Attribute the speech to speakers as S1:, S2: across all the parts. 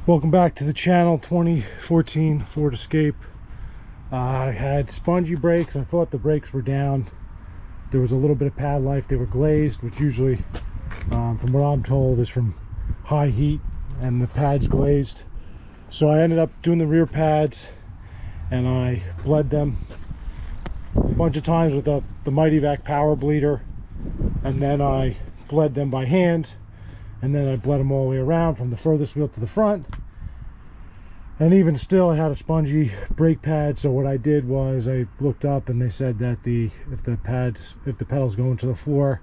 S1: Welcome back to the channel. 2014 Ford Escape. I had spongy brakes. I thought the brakes were down. There was a little bit of pad life. They were glazed, which usually, from what I'm told, is from high heat and the pads glazed. So I ended up doing the rear pads and I bled them a bunch of times with the Mighty Vac power bleeder, and then I bled them by hand, and then I bled them all the way around from the furthest wheel to the front. And even still, I had a spongy brake pad. So what I did was I looked up and they said that if the pedals go into the floor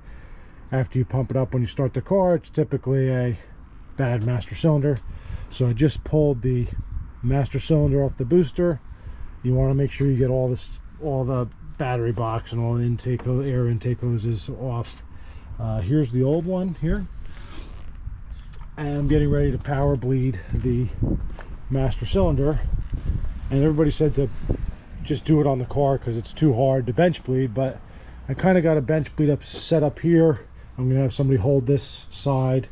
S1: after you pump it up when you start the car, it's typically a bad master cylinder. So I just pulled the master cylinder off the booster. You want to make sure you get all the battery box and all the air intake hoses off. Here's the old one here, and I'm getting ready to power bleed the master cylinder. And everybody said to just do it on the car because it's too hard to bench bleed, but I kind of got a bench bleed set up here. I'm gonna have somebody hold this side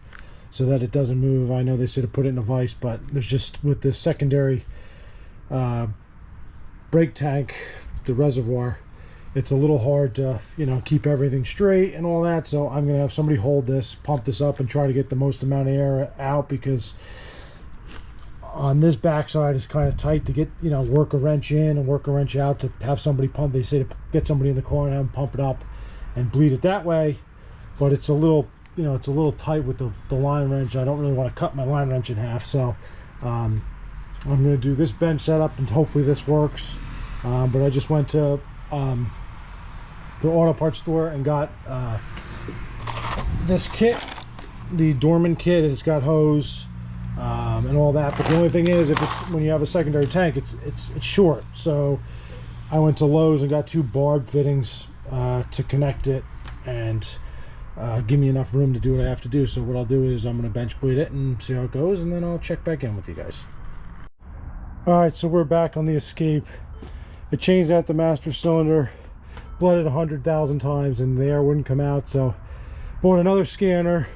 S1: so that it doesn't move. I know they said to put it in a vise, but there's just, with this secondary brake tank, the reservoir, it's a little hard to, keep everything straight and all that. So I'm gonna have somebody hold this, pump this up, and try to get the most amount of air out, because on this backside is kind of tight to get, work a wrench in and work a wrench out to have somebody pump. They say to get somebody in the car and have them pump it up and bleed it that way, but it's a little, it's a little tight with the line wrench. I don't really want to cut my line wrench in half, so I'm going to do this bench setup and hopefully this works. But I just went to the auto parts store and got this kit, the Dorman kit. It's got hose and all that, but the only thing is, when you have a secondary tank, it's short. So I went to Lowe's and got 2 barb fittings to connect it and give me enough room to do what I have to do. So what I'll do is I'm going to bench bleed it and see how it goes, and then I'll check back in with you guys. All right, so we're back on the Escape. I changed out the master cylinder, bled it 100,000 times, and the air wouldn't come out. So bought another scanner,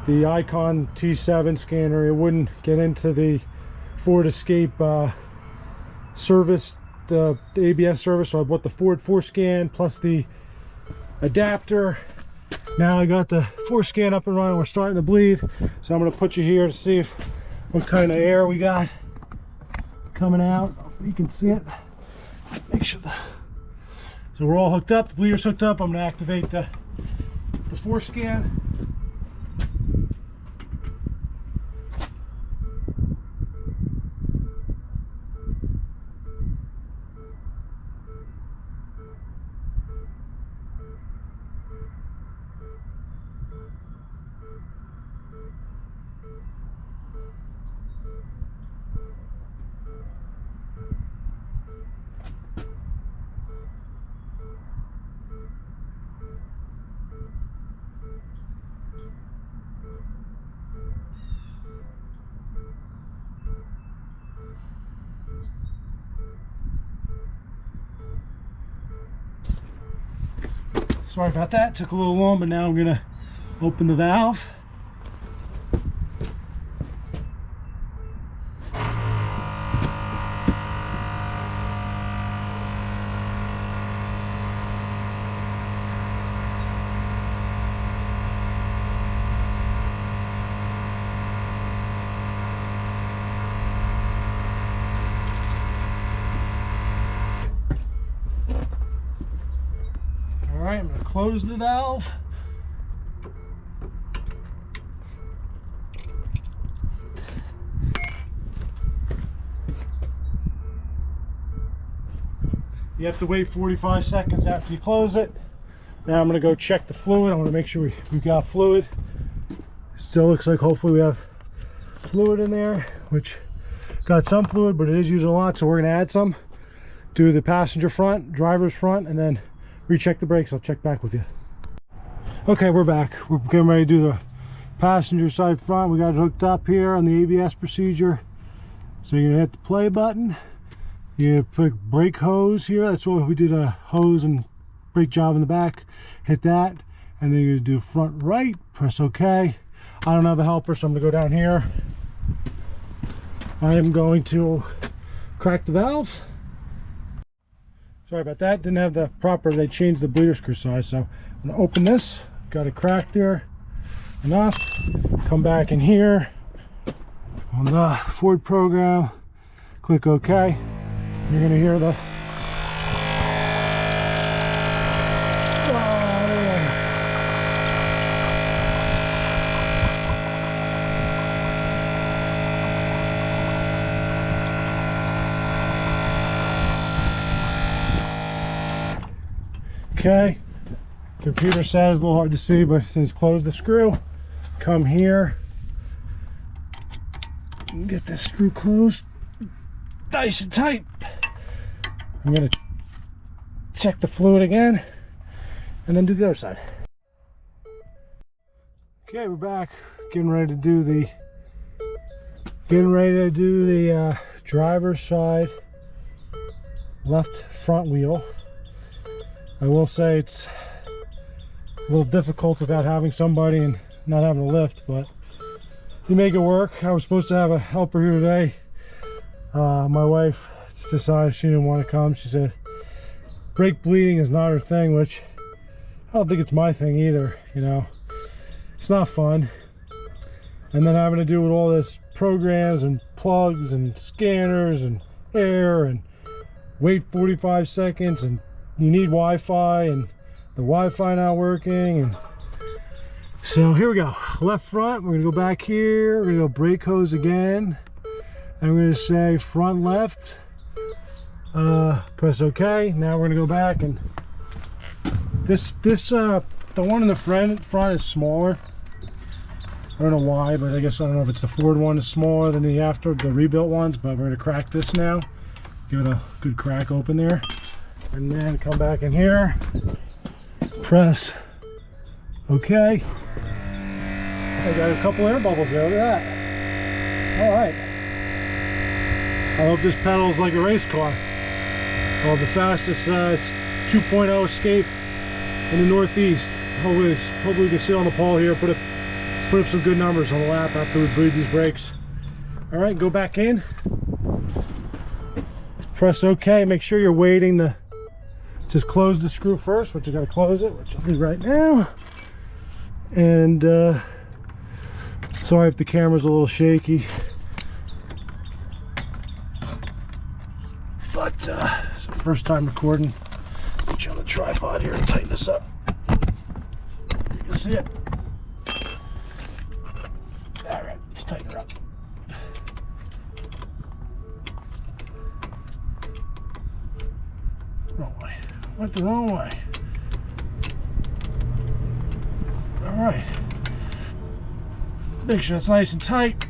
S1: the Icon T7 scanner. It wouldn't get into the Ford Escape service, the ABS service. So I bought the Ford forscan plus the adapter. Now I got the forscan up and running. We're starting to bleed, so I'm going to put you here to see what kind of air we got coming out. You can see it. Make sure so we're all hooked up. The bleeder's hooked up. I'm going to activate the forscan. Sorry about that, took a little long, but now I'm gonna open the valve. Alright, I'm going to close the valve. You have to wait 45 seconds after you close it. Now I'm going to go check the fluid. I want to make sure we've got fluid. Still looks like hopefully we have fluid in there, which got some fluid, but it is using a lot, so we're going to add some. Do the passenger front, driver's front, and then recheck the brakes. I'll check back with you. Okay, we're back. We're getting ready to do the passenger side front. We got it hooked up here on the ABS procedure. So you're gonna hit the play button. You put brake hose here. That's what we did, a hose and brake job in the back. Hit that, and then you're gonna do front right. Press OK. I don't have a helper, so I'm gonna go down here. I am going to crack the valves. Sorry about that, didn't have the proper, they changed the bleeder screw size, so I'm gonna open this, got a crack there enough, come back in here on the Ford program, click OK. You're gonna hear the okay. Computer says a little hard to see, but it says close the screw. Come here, get this screw closed nice and tight. I'm gonna check the fluid again and then do the other side. Okay, we're back, getting ready to do the driver's side left front wheel. I will say it's a little difficult without having somebody and not having a lift, but you make it work. I was supposed to have a helper here today. My wife decided she didn't want to come. She said brake bleeding is not her thing, which I don't think it's my thing either, you know. It's not fun. And then having to do with all this programs and plugs and scanners and air and wait 45 seconds and you need Wi-Fi and the Wi-Fi not working. And so here we go, left front. We're gonna go back here, we're gonna go brake hose again, and we're gonna say front left, press OK. Now we're gonna go back, and the one in the front is smaller. I don't know why, but I don't know if it's the Ford one is smaller than the rebuilt ones, but we're gonna crack this now. Give it a good crack open there, and then come back in here, press OK. I got a couple air bubbles there, look at that. All right. I hope this pedals like a race car. I'll have the fastest 2.0 escape in the Northeast. Hopefully we can sit on the pole here, put up some good numbers on the lap after we bleed these brakes. All right, go back in. Press OK. Make sure you're waiting. It says close the screw first, which you got to close it, which I'll do right now. And sorry if the camera's a little shaky, but it's the first time recording. Put you on the tripod here and tighten this up. You can see it. All right, let's tighten her up. Wrong way. Went the wrong way. All right. Make sure it's nice and tight.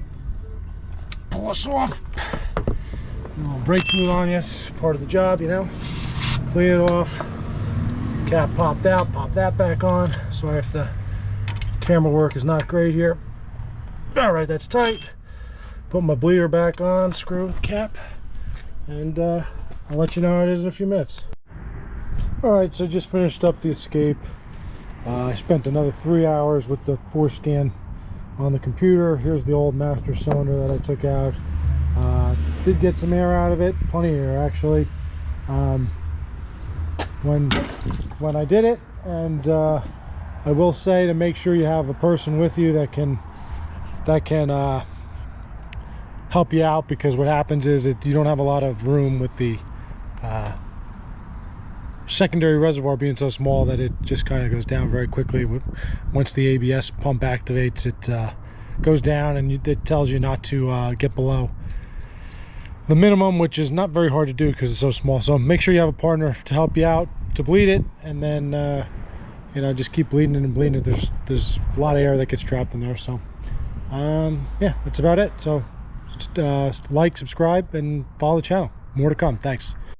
S1: Pull this off. A little brake fluid on you. It's part of the job, you know. Clean it off. Cap popped out. Pop that back on. Sorry if the camera work is not great here. All right, that's tight. Put my bleeder back on. Screw the cap, and I'll let you know how it is in a few minutes. All right, so just finished up the escape. I spent another 3 hours with the forscan on the computer. Here's the old master cylinder that I took out. Did get some air out of it, plenty of air actually, when I did it. And I will say to make sure you have a person with you that can help you out, because what happens is you don't have a lot of room with the secondary reservoir being so small that it just kind of goes down very quickly. Once the ABS pump activates, it goes down, and it tells you not to get below the minimum, which is not very hard to do because it's so small. So make sure you have a partner to help you out to bleed it, and then you know, just keep bleeding it and bleeding it. There's a lot of air that gets trapped in there. So yeah, that's about it. So like, subscribe, and follow the channel. More to come. Thanks.